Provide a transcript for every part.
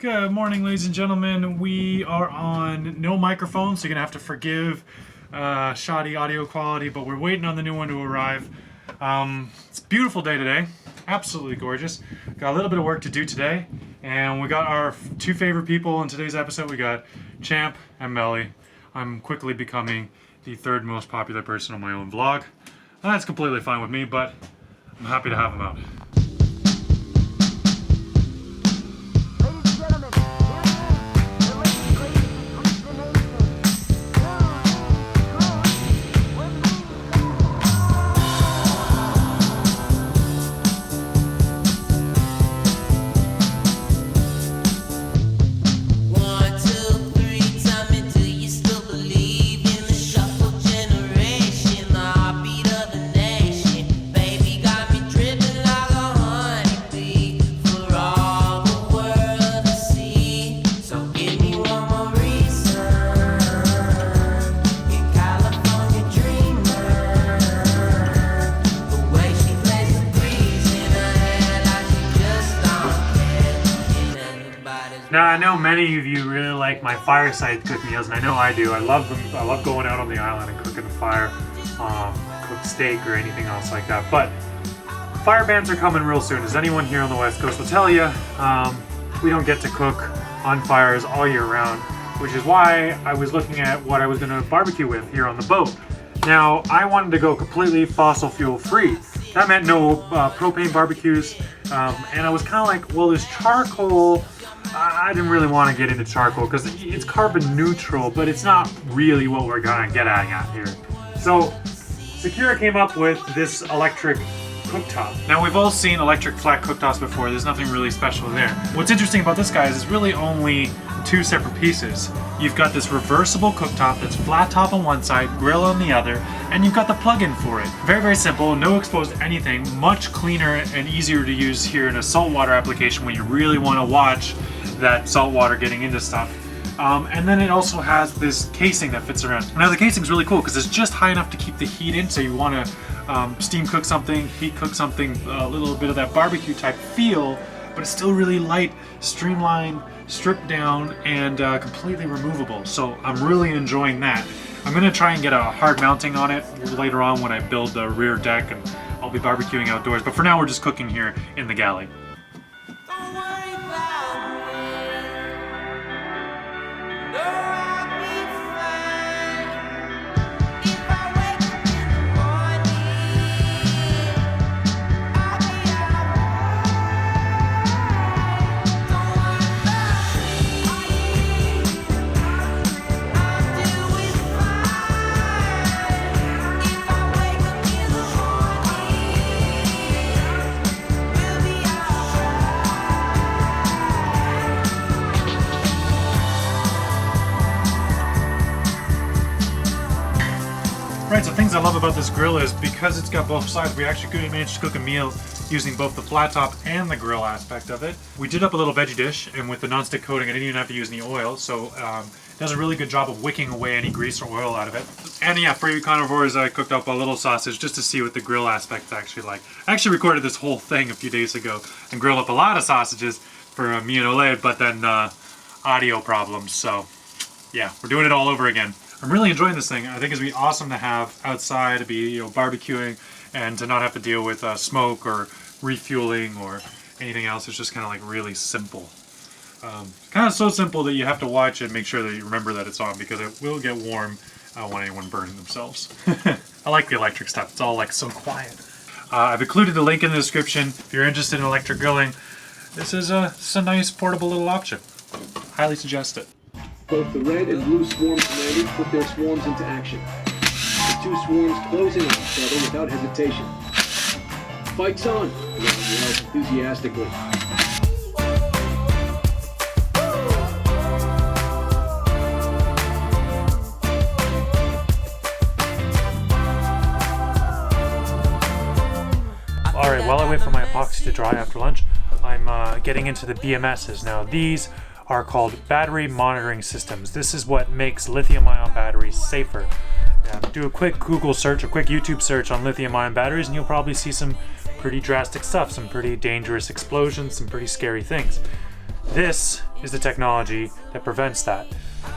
Good morning, ladies and gentlemen. We are on no microphone, so you're gonna have to forgive shoddy audio quality, but we're waiting on the new one to arrive. It's a beautiful day today, absolutely gorgeous. Got a little bit of work to do today, and we got our two favorite people in today's episode. We got Champ and Melly. I'm quickly becoming the third most popular person on my own vlog. That's completely fine with me, but I'm happy to have them out. Now, I know many of you really like my fireside cook meals, and I know I do. I love them. I love going out on the island and cooking a fire, cook steak or anything else like that. But fire bans are coming real soon. As anyone here on the West Coast will tell you, we don't get to cook on fires all year round, which is why I was looking at what I was going to barbecue with here on the boat. Now, I wanted to go completely fossil fuel free. That meant no propane barbecues, and I was kind of like, well, is charcoal... I didn't really want to get into charcoal because it's carbon neutral, but it's not really what we're gonna get at here. So Secura came up with this electric cooktop. Now, we've all seen electric flat cooktops before. There's nothing really special there. What's interesting about this, guys, is really only two separate pieces. You've got this reversible cooktop that's flat top on one side, grill on the other, and you've got the plug-in for it. Very, very simple, no exposed anything, much cleaner and easier to use here in a saltwater application when you really want to watch that salt water getting into stuff. And then it also has this casing that fits around. Now, the casing's really cool because it's just high enough to keep the heat in, so you want to steam cook something, heat cook something, a little bit of that barbecue type feel, but it's still really light, streamlined, stripped down, and completely removable. So I'm really enjoying that. I'm going to try and get a hard mounting on it later on when I build the rear deck, and I'll be barbecuing outdoors. But for now, we're just cooking here in the galley. Right, so things I love about this grill is because it's got both sides, we actually could manage to cook a meal using both the flat top and the grill aspect of it. We did up a little veggie dish, and with the non-stick coating I didn't even have to use any oil, so it does a really good job of wicking away any grease or oil out of it. And yeah, for you carnivores, I cooked up a little sausage just to see what the grill aspect's actually like. I actually recorded this whole thing a few days ago and grilled up a lot of sausages for me and Ole, but then audio problems, so yeah, we're doing it all over again. I'm really enjoying this thing. I think it'd be awesome to have outside, to be barbecuing, and to not have to deal with smoke or refueling or anything else. It's just kind of like really simple. Kind of so simple that you have to watch and make sure that you remember that it's on, because it will get warm when anyone burns themselves. I like the electric stuff. It's all like so quiet. I've included the link in the description if you're interested in electric grilling. This is a nice portable little option. Highly suggest it. Both the red and blue swarm commanders put their swarms into action. The two swarms closing on each other without hesitation. Fight's on, yells enthusiastically. Alright, while I wait for my epoxy to dry after lunch, I'm getting into the BMSs. Now, these are called battery monitoring systems. This is what makes lithium-ion batteries safer. Do a quick Google search, a quick YouTube search on lithium-ion batteries, and you'll probably see some pretty drastic stuff, some pretty dangerous explosions, some pretty scary things. This is the technology that prevents that.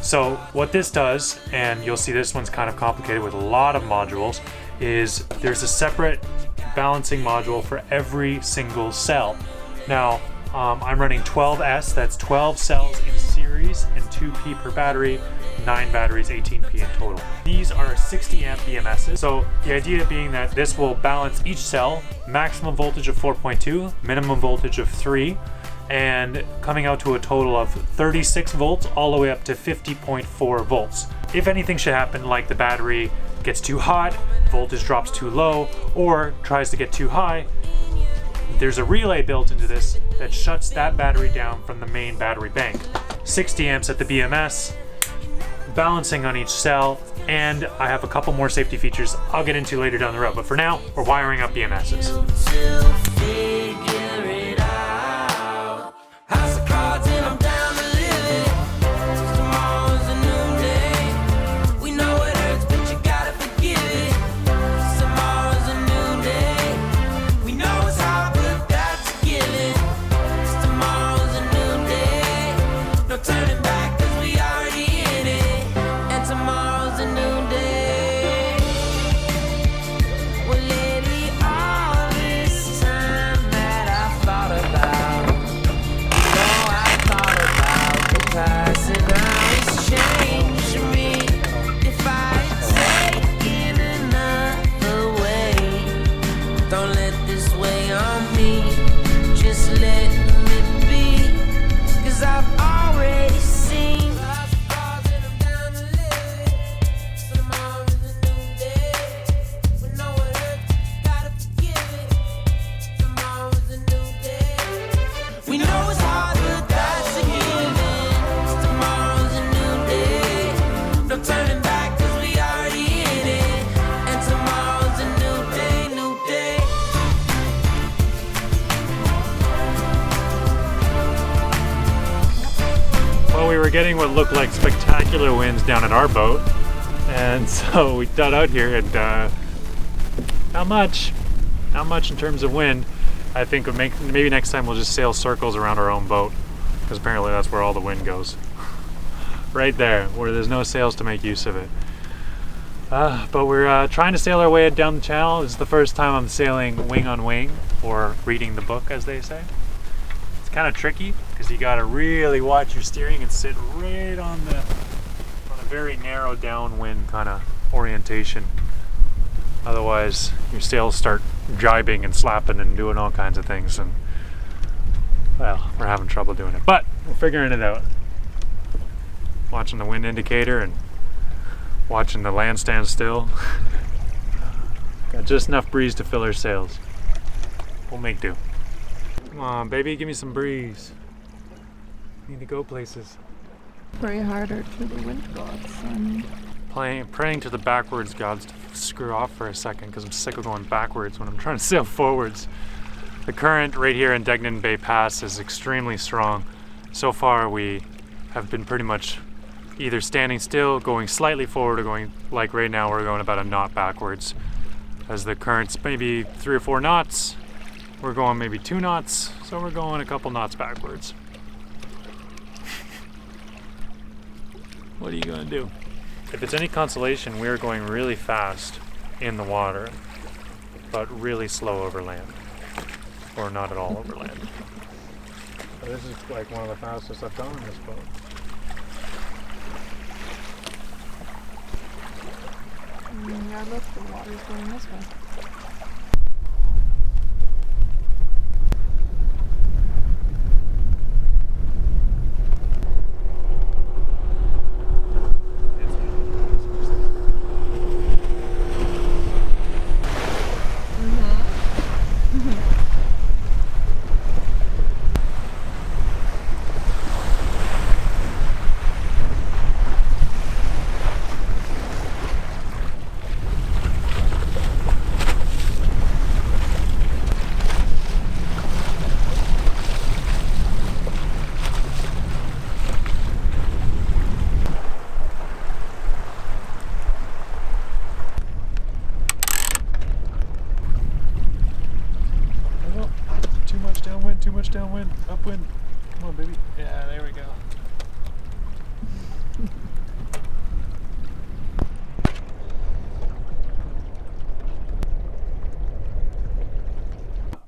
So what this does, and you'll see this one's kind of complicated with a lot of modules, is there's a separate balancing module for every single cell. Now, I'm running 12S, that's 12 cells in series and 2P per battery, 9 batteries, 18P in total. These are 60 amp BMSs. So the idea being that this will balance each cell, maximum voltage of 4.2, minimum voltage of 3, and coming out to a total of 36 volts all the way up to 50.4 volts. If anything should happen, like the battery gets too hot, voltage drops too low, or tries to get too high, there's a relay built into this that shuts that battery down from the main battery bank. 60 amps at the BMS, balancing on each cell, and I have a couple more safety features I'll get into later down the road. But for now, we're wiring up BMSs. We were getting what looked like spectacular winds down at our boat, and so we got out here and not much in terms of wind. I think maybe next time we'll just sail circles around our own boat, because apparently that's where all the wind goes. Right there, where there's no sails to make use of it. But we're trying to sail our way down the channel. This is the first time I'm sailing wing on wing, or reading the book as they say. It's kind of tricky because you got to really watch your steering and sit right on a very narrow downwind kind of orientation. Otherwise your sails start jibing and slapping and doing all kinds of things, and well, we're having trouble doing it, but we're figuring it out. Watching the wind indicator and watching the land stand still. Got just enough breeze to fill our sails. We'll make do. Come on, baby, give me some breeze. Need to go places. Pray harder to the wind gods and praying to the backwards gods to screw off for a second, because I'm sick of going backwards when I'm trying to sail forwards. The current right here in Degnan Bay Pass is extremely strong. So far we have been pretty much either standing still, going slightly forward, or going, like right now, we're going about a knot backwards. As the current's maybe 3 or 4 knots, we're going maybe 2 knots, so we're going a couple knots backwards. What are you gonna do? If it's any consolation, we're going really fast in the water, but really slow over land, or not at all over land. This is like one of the fastest I've gone on this boat. yeah, look, the water's going this way.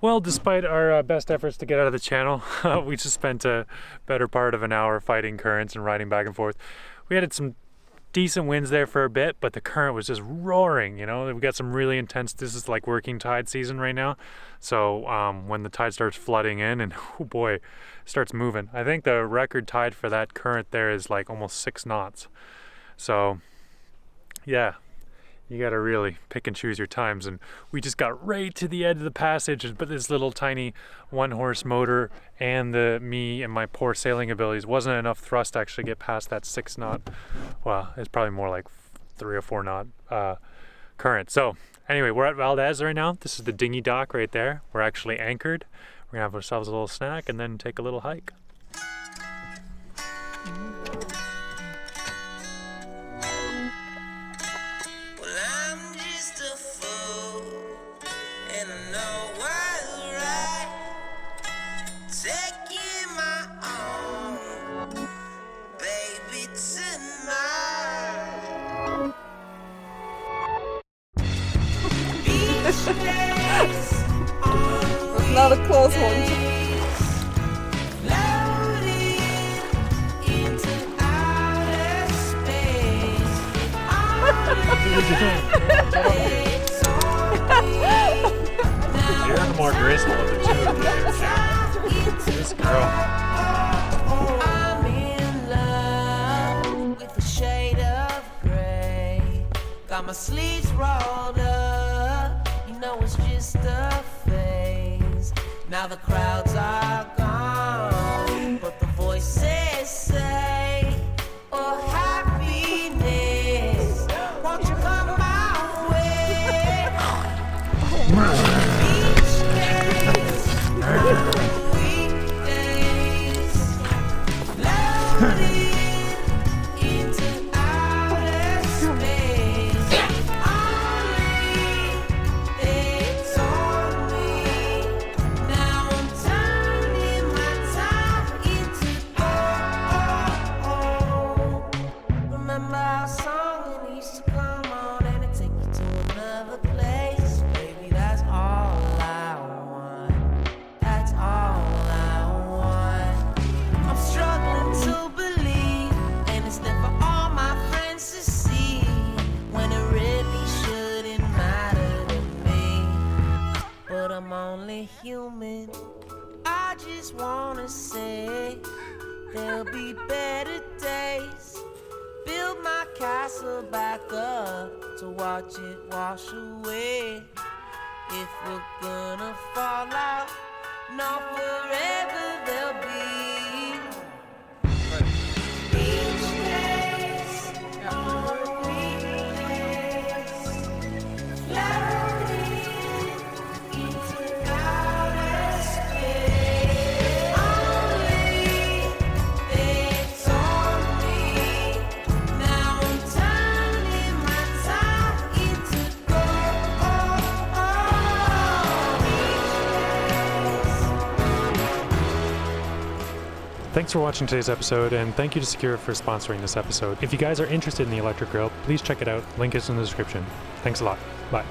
Well, despite our best efforts to get out of the channel, we just spent a better part of an hour fighting currents and riding back and forth. We had some decent winds there for a bit, but the current was just roaring, you know. We got some really intense, this is like working tide season right now. So when the tide starts flooding in and oh boy, it starts moving. I think the record tide for that current there is like almost 6 knots. So yeah, you gotta really pick and choose your times. And we just got right to the edge of the passage, but this little tiny 1-horse motor and me and my poor sailing abilities wasn't enough thrust to actually get past that 6 knot. Well, it's probably more like 3 or 4 knot current. So anyway, we're at Valdez right now. This is the dinghy dock right there. We're actually anchored. We're gonna have ourselves a little snack and then take a little hike. It's not a close one. You're the more graceful of the two of you. This girl. I'm in love with a shade of gray. Got my sleeves rolled up. You know it's just a phase. Now the crowds are gone, but the voices say, oh happiness, won't you come my way? Beach days, weekdays, loaded into outer space. Only they told me. Now I'm turning my time into gold. Remember our song and it used to come on and it take you to another place. Baby, that's all I want. That's all I want. I'm struggling to believe, and it's there for all my friends to see, when it really shouldn't matter to me. But I'm only human. I just wanna say there'll be better days. Build my castle back up to watch it wash away. If we're gonna fall out, no forever there'll be beach days on weekdays, floating into outer space. Only they told me. Now I'm turning my time into gold. Thanks for watching today's episode, and thank you to Secura for sponsoring this episode. If you guys are interested in the electric grill, please check it out. Link is in the description. Thanks a lot. Bye.